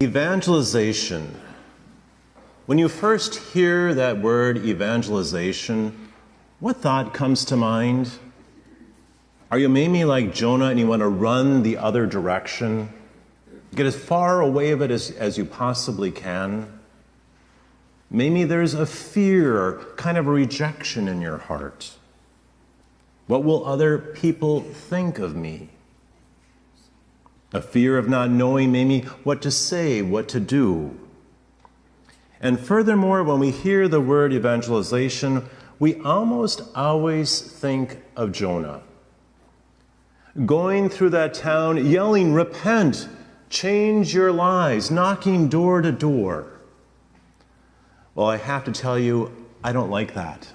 Evangelization. When you first hear that word evangelization, what thought comes to mind? Are you maybe like Jonah and you want to run the other direction? Get as far away of it as you possibly can? Maybe there's a fear or kind of a rejection in your heart. What will other people think of me? A fear of not knowing maybe what to say, what to do. And furthermore, when we hear the word evangelization, we almost always think of Jonah. Going through that town, yelling, "Repent, change your lives," knocking door to door. Well, I have to tell you, I don't like that.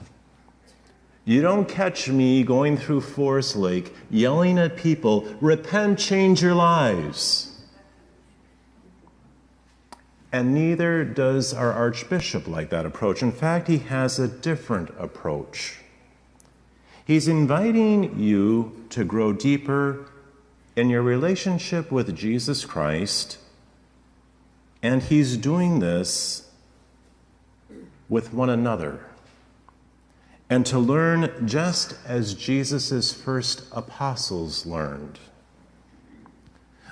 You don't catch me going through Forest Lake yelling at people, "Repent, change your lives." And neither does our Archbishop like that approach. In fact, he has a different approach. He's inviting you to grow deeper in your relationship with Jesus Christ, and he's doing this with one another. And to learn just as Jesus' first apostles learned.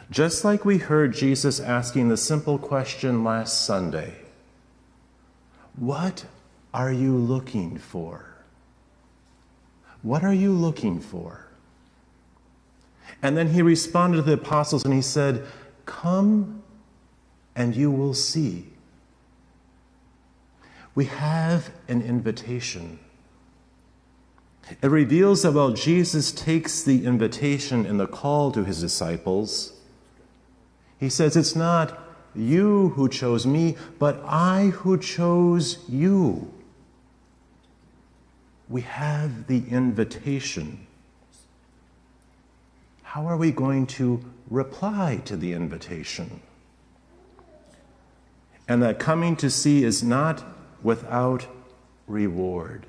Just like we heard Jesus asking the simple question last Sunday, "What are you looking for? What are you looking for?" And then he responded to the apostles and he said, "Come and you will see." We have an invitation. It reveals that while Jesus takes the invitation and the call to his disciples, he says, "It's not you who chose me, but I who chose you." We have the invitation. How are we going to reply to the invitation? And that coming to see is not without reward.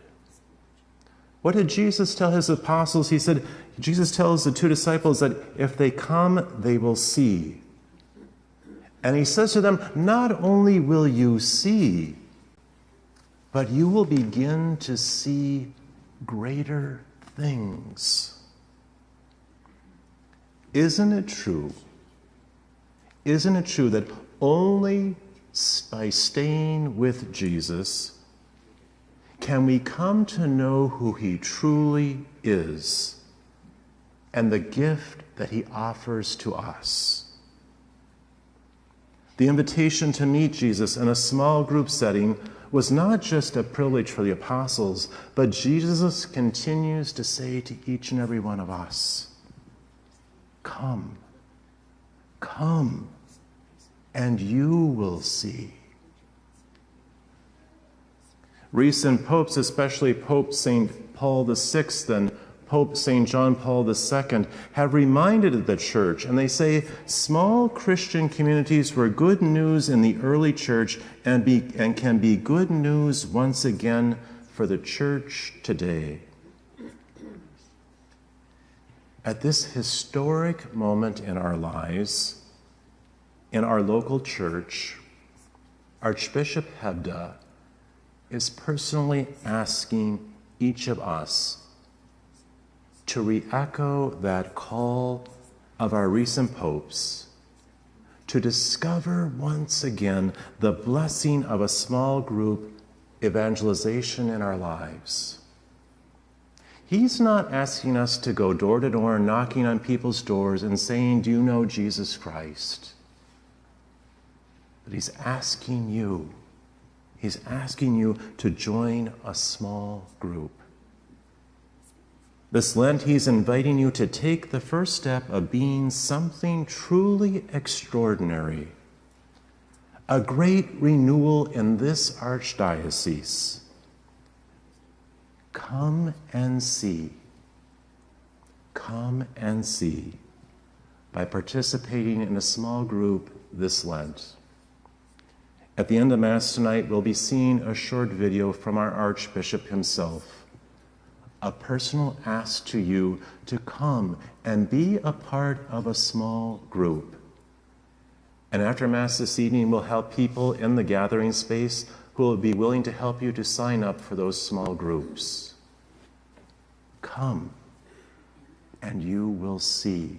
What did Jesus tell his apostles? Jesus tells the two disciples that if they come, they will see. And he says to them, not only will you see, but you will begin to see greater things. Isn't it true? Isn't it true that only by staying with Jesus can we come to know who he truly is and the gift that he offers to us? The invitation to meet Jesus in a small group setting was not just a privilege for the apostles, but Jesus continues to say to each and every one of us, "Come, come, and you will see." Recent popes, especially Pope St. Paul VI and Pope St. John Paul II, have reminded the church, and they say small Christian communities were good news in the early church and can be good news once again for the church today. At this historic moment in our lives, in our local church, Archbishop Hebda is personally asking each of us to re-echo that call of our recent popes to discover once again the blessing of a small group evangelization in our lives. He's not asking us to go door to door, knocking on people's doors and saying, "Do you know Jesus Christ?" But he's asking you to join a small group. This Lent, he's inviting you to take the first step of being something truly extraordinary, a great renewal in this archdiocese. Come and see. Come and see by participating in a small group this Lent. At the end of Mass tonight, we'll be seeing a short video from our Archbishop himself, a personal ask to you to come and be a part of a small group And after Mass this evening, we'll help people in the gathering space who will be willing to help you to sign up for those small groups. Come, and you will see.